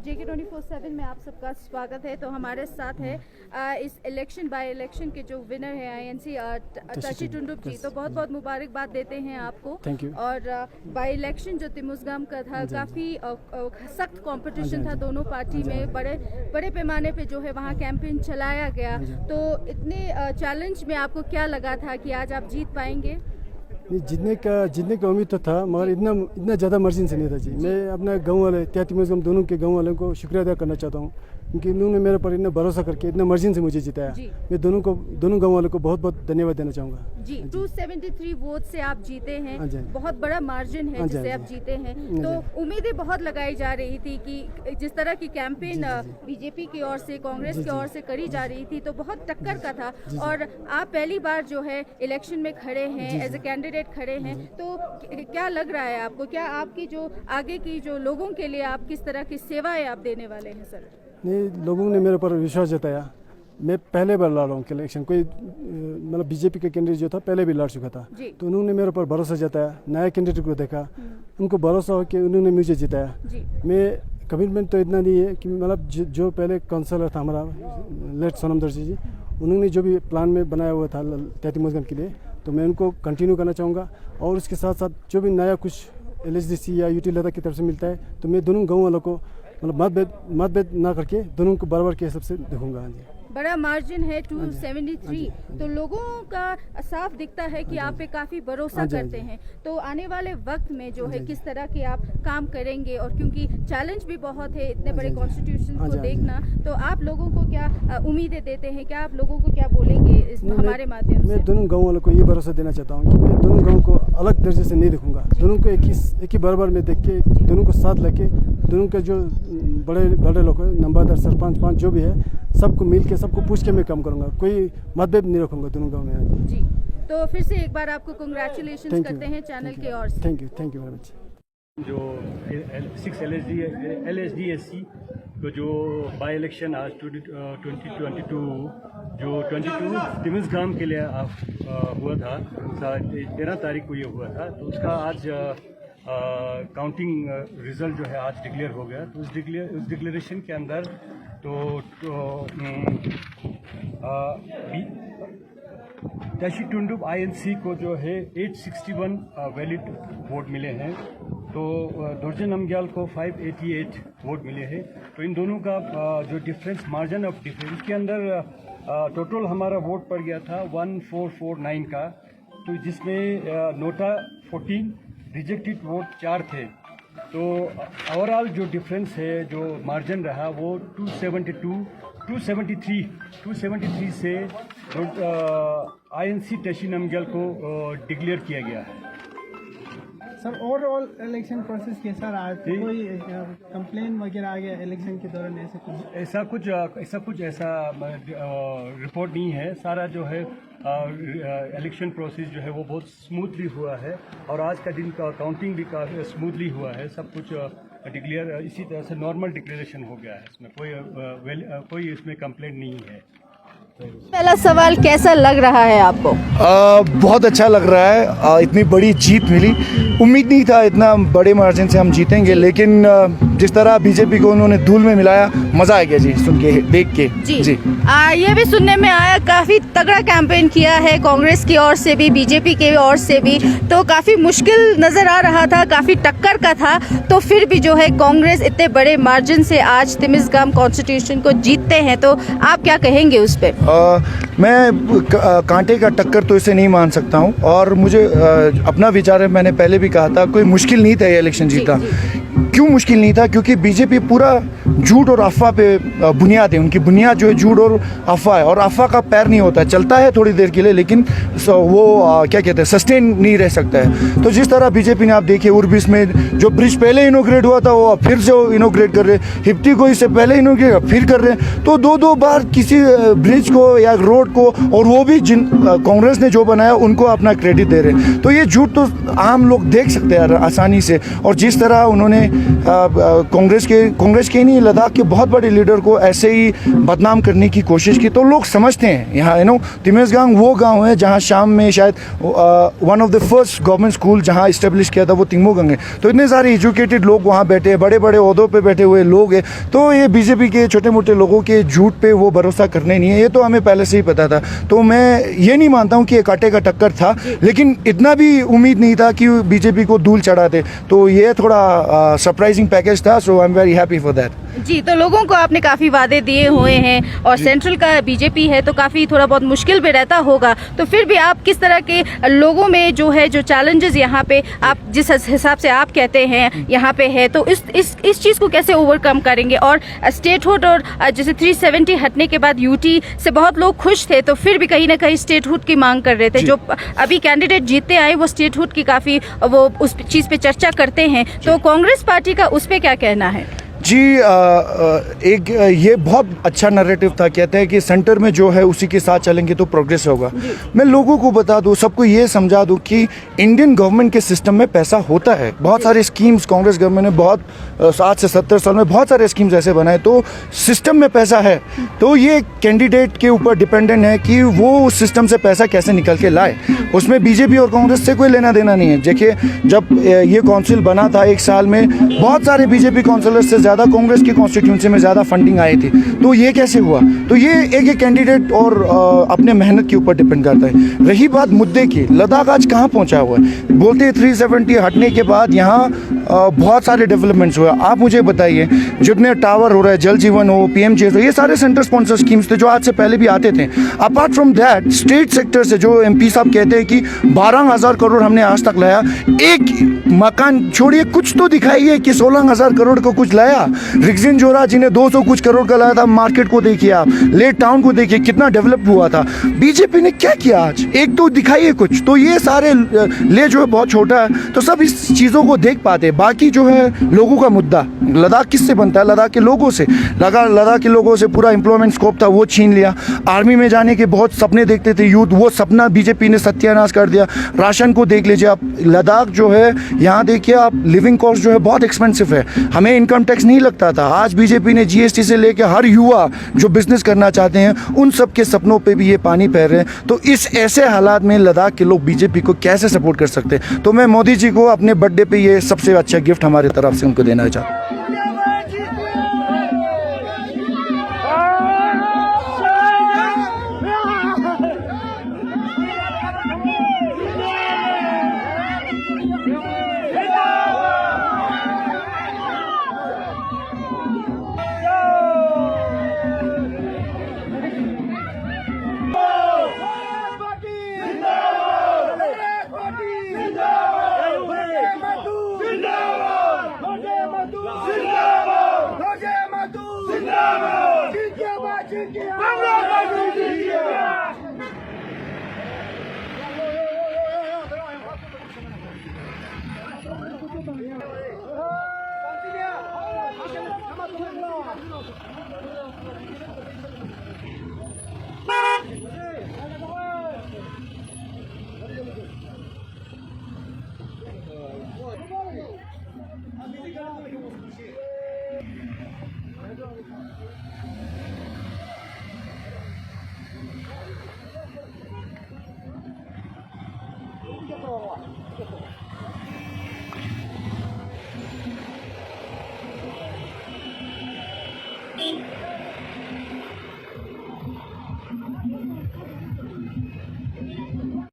JK 24/7 में आप सबका स्वागत है। तो हमारे साथ है इस इलेक्शन बाय इलेक्शन के जो विनर है INC टशी टुंडुप जी। तो बहुत बहुत मुबारकबाद देते हैं आपको। Thank you. और बाय इलेक्शन जो तिमुज़गाम का था, काफ़ी सख्त कंपटीशन था दोनों पार्टी में, बड़े पैमाने पे जो है वहाँ कैंपेन चलाया गया। तो इतने चैलेंज में आपको क्या लगा था कि आज आप जीत पाएंगे? जीतने का उम्मीद तो था, मगर इतना ज़्यादा मार्जिन से नहीं था जी। मैं अपना गांव वाले तिमुज़गाम दोनों के गांव वालों को शुक्रिया अदा करना चाहता हूँ, क्योंकि उन्होंने मेरे पर इतना भरोसा करके इतना मार्जिन से मुझे जिताया। मैं दोनों गांव वालों को बहुत बहुत धन्यवाद देना चाहूँगा जी। 273 वोट से आप जीते हैं, बहुत बड़ा मार्जिन है जिससे आप जीते हैं। तो उम्मीदें बहुत लगाई जा रही थी कि जिस तरह की कैंपेन बीजेपी की ओर से, कांग्रेस की ओर से करी जा रही थी, तो बहुत टक्कर का था। और आप पहली बार जो है इलेक्शन में खड़े हैं, एज ए कैंडिडेट खड़े हैं, तो क्या लग रहा है आपको? क्या आपकी जो आगे की जो लोगों के लिए आप किस तरह की सेवाएं आप देने वाले हैं सर? नहीं, लोगों ने मेरे पर विश्वास जताया। मैं पहले बार लड़ रहा हूँ इलेक्शन, कोई मतलब बीजेपी का कैंडिडेट जो था पहले भी लड़ चुका था, तो उन्होंने मेरे पर भरोसा जताया। नया कैंडिडेट को देखा, उनको भरोसा हो कि उन्होंने मुझे जिताया। मैं कमिटमेंट तो इतना नहीं है कि मतलब जो पहले काउंसलर था हमारा लेट सोनम दर्जी जी, उन्होंने जो भी प्लान में बनाया हुआ था तिमुज़गाम के लिए, तो मैं उनको कंटिन्यू करना चाहूँगा। और उसके साथ साथ जो भी नया कुछ LSDC या यूटी लद्दाख की तरफ से मिलता है, तो मैं दोनों गाँव वालों को मतलब मतभेद ना करके दोनों को बराबर के हिसाब से देखूंगा। जी, बड़ा मार्जिन है 273, तो लोगों का साफ दिखता है कि आप पे काफ़ी भरोसा करते हैं। तो आने वाले वक्त में जो है किस तरह के आप काम करेंगे? और क्योंकि चैलेंज भी बहुत है इतने बड़े कॉन्स्टिट्यूशन को देखना, तो आप लोगों को क्या उम्मीदें देते हैं? क्या आप लोगों को क्या बोलेंगे इस हमारे माध्यम से? मैं दोनों गाँव वालों को ये भरोसा देना चाहता हूँ कि मैं दोनों गाँव को अलग दर्जे से नहीं देखूंगा। दोनों को एक ही बराबर में देख के, दोनों को साथ लेके, दोनों के जो बड़े लोग हैं, नंबरदार, सरपंच, पंच जो भी है, सबको मिल के, सबको पूछ के मैं काम करूंगा। कोई मतभेद नहीं रखूंगा दोनों गाँव में। जी, तो फिर से एक बार आपको कांग्रेचुलेशंस करते हैं चैनल के ओर से। Thank you very much. जो 6 LSD-SC को जो बाई इलेक्शन आज 2022 जो 22 तिमुज़गाम के लिए हुआ था, 13 तारीख को ये हुआ था, तो उसका आज काउंटिंग रिज़ल्ट जो है आज डिक्लेयर हो गया। तो उस डिक्लेरेशन के अंदर टशी टुंडुप INC को जो है 861 वैलिड वोट मिले हैं, तो दोरजे नमग्याल को 588 वोट मिले हैं। तो इन दोनों का जो डिफरेंस, मार्जिन ऑफ डिफरेंस के अंदर टोटल हमारा वोट पड़ गया था 1449 का, तो जिसमें नोटा 14, रिजेक्टेड वोट 4 थे। तो ओवरऑल जो डिफरेंस है, जो मार्जिन रहा, वो 273 से INC टशी नमग्याल को डिक्लेयर किया गया है। सर, ओवरऑल इलेक्शन प्रोसेस कैसा रहा? कोई कंप्लेन वगैरह आ गया इलेक्शन के दौरान? ऐसा कुछ रिपोर्ट नहीं है। सारा जो है इलेक्शन प्रोसेस जो है वो बहुत स्मूथली हुआ है, और आज का दिन का काउंटिंग भी काफ़ी स्मूथली हुआ है। सब कुछ डिक्लेयर इसी तरह से नॉर्मल डिक्लेरेशन हो गया है। इसमें कोई इसमें कंप्लेंट नहीं है। पहला सवाल, कैसा लग रहा है आपको? बहुत अच्छा लग रहा है। इतनी बड़ी जीत मिली, उम्मीद नहीं था इतना बड़े मार्जिन से हम जीतेंगे, लेकिन जिस तरह बीजेपी को उन्होंने धूल में मिलाया, मज़ा आ गया जी सुन के, देख के। जी ये भी सुनने में आया काफ़ी तगड़ा कैंपेन किया है कांग्रेस की ओर से भी, बीजेपी की ओर से भी, तो काफ़ी मुश्किल नज़र आ रहा था, काफ़ी टक्कर का था, तो फिर भी जो है कांग्रेस इतने बड़े मार्जिन से आज तिमुज़गाम कॉन्स्टिट्यूशन को जीतते हैं, तो आप क्या कहेंगे उस पर? मैं कांटे का टक्कर तो इसे नहीं मान सकता हूं, और मुझे अपना विचार है, मैंने पहले भी कहा था, कोई मुश्किल नहीं था ये इलेक्शन जीतना। क्यों मुश्किल नहीं था? क्योंकि बीजेपी पूरा झूठ और अफवाह पे बुनियाद है, उनकी बुनियाद जो है झूठ और अफवाह है, और अफवाह का पैर नहीं होता है, चलता है थोड़ी देर के लिए लेकिन वो क्या कहते हैं, सस्टेन नहीं रह सकता है। तो जिस तरह बीजेपी ने आप देखिए उर्बिस में जो ब्रिज पहले इनोग्रेट हुआ था वो फिर से इनोग्रेट कर रहे, हिप्टी को इससे पहले इनोग्रेट फिर कर रहे हैं, तो दो बार किसी ब्रिज को या रोड को, और वो भी जिन कांग्रेस ने जो बनाया उनको अपना क्रेडिट दे रहे हैं। तो ये झूठ तो आम लोग देख सकते हैं आसानी से। और जिस तरह उन्होंने कांग्रेस के नहीं, लद्दाख के बहुत बड़े लीडर को ऐसे ही बदनाम करने की कोशिश की, तो लोग समझते हैं यहाँ तिमेसगांग वो गांव है जहाँ शाम में शायद one of the first government school जहाँ इस्टेब्लिश किया था वो तिंगमोगंग है। तो इतने सारे एजुकेटेड लोग वहाँ बैठे, बड़े बड़े ओहदों पे बैठे हुए लोग हैं। तो ये बीजेपी के छोटे मोटे लोगों के झूठ पे वो भरोसा करने नहीं है, ये तो हमें पहले से ही पता था। तो मैं ये नहीं मानता हूँ कि ये कांटे का टक्कर था, लेकिन इतना भी उम्मीद नहीं था कि बीजेपी को धूल चढ़ा दे। तो ये थोड़ा सरप्राइजिंग पैकेज था, so I am very happy for that. जी, तो लोगों को आपने काफी वादे दिए हुए हैं और सेंट्रल का बीजेपी है तो काफी थोड़ा बहुत मुश्किल भी रहता होगा, तो फिर भी आप किस तरह के लोगों में जो है जो चैलेंजेस यहाँ पे आप जिस हिसाब से आप कहते हैं यहाँ पे है, तो इस चीज को कैसे ओवरकम करेंगे? और स्टेटहुड और जैसे 370 हटने के बाद यूटी से बहुत लोग खुश थे, तो फिर भी कहीं ना कहीं स्टेटहुड की मांग कर रहे थे। जो अभी कैंडिडेट जीतते आए वो स्टेटहुड की काफी वो उस चीज पे चर्चा करते हैं, तो कांग्रेस पार्टी का उस पे क्या कहना है? जी, एक ये बहुत अच्छा नैरेटिव था, कहते हैं कि सेंटर में जो है उसी के साथ चलेंगे तो प्रोग्रेस होगा। मैं लोगों को बता दूं, सबको ये समझा दूं कि इंडियन गवर्नमेंट के सिस्टम में पैसा होता है। बहुत सारे स्कीम्स कांग्रेस गवर्नमेंट ने बहुत 60 से 70 साल में बहुत सारे स्कीम्स ऐसे बनाए, तो सिस्टम में पैसा है। तो ये कैंडिडेट के ऊपर डिपेंडेंट है कि वो उस सिस्टम से पैसा कैसे निकल के लाए। उसमें बीजेपी और कांग्रेस से कोई लेना देना नहीं है। देखिए, जब ये काउंसिल बना था एक साल में बहुत सारे बीजेपी काउंसिलर से ज़्यादा कांग्रेस की कॉन्स्टिट्यूंसी में ज़्यादा फंडिंग आई थी। तो ये कैसे हुआ? तो ये एक कैंडिडेट और अपने मेहनत के ऊपर डिपेंड करता है। रही बात मुद्दे की, लद्दाख आज कहाँ पहुँचा हुआ है? बोलते हैं 370 हटने के बाद यहाँ बहुत सारे डेवलपमेंट्स हुए। आप मुझे बताइए, जितने टावर हो रहे हैं, जल जीवन हो, PMJS हो, ये सारे सेंटर स्पॉन्सर स्कीम्स थे जो आज से पहले भी आते थे। Apart from that, state sector से जो MP साहब कहते हैं कि 12,000 करोड़ हमने आज तक लाया, एक मकान छोड़िए, कुछ तो दिखाइए कि 16,000 करोड़ को कुछ लाया। रिक्जिन जोरा जी ने 200 कुछ करोड़ का लाया था। मार्केट को देखिए, आप लेक टाउन को देखिए, कितना डेवलप हुआ था। बीजेपी ने क्या किया आज? एक तो दिखाइए कुछ। तो ये सारे ले जो है बहुत छोटा है, तो सब इस चीज़ों को देख पाते। बाकी जो है लोगों का मुद्दा, लद्दाख किससे बनता है? लद्दाख के लोगों से। लद्दाख के लोगों से पूरा एम्प्लॉयमेंट स्कोप था वो छीन लिया। आर्मी में जाने के बहुत सपने देखते थे यूथ, वो सपना बीजेपी ने सत्यानाश कर दिया। राशन को देख लीजिए आप, लद्दाख जो है यहाँ देखिए आप, लिविंग कॉस्ट जो है बहुत एक्सपेंसिव है। हमें इनकम टैक्स नहीं लगता था। आज बीजेपी ने GST से लेकर हर युवा जो बिजनेस करना चाहते हैं उन सब के सपनों पे भी ये पानी फेर रहे हैं। तो इस ऐसे हालात में लद्दाख के लोग बीजेपी को कैसे सपोर्ट कर सकते हैं? तो मैं मोदी जी को अपने बर्थडे पे ये सबसे अच्छा गिफ्ट हमारी तरफ से उनको देना चाहता हूँ। जिंदाबाद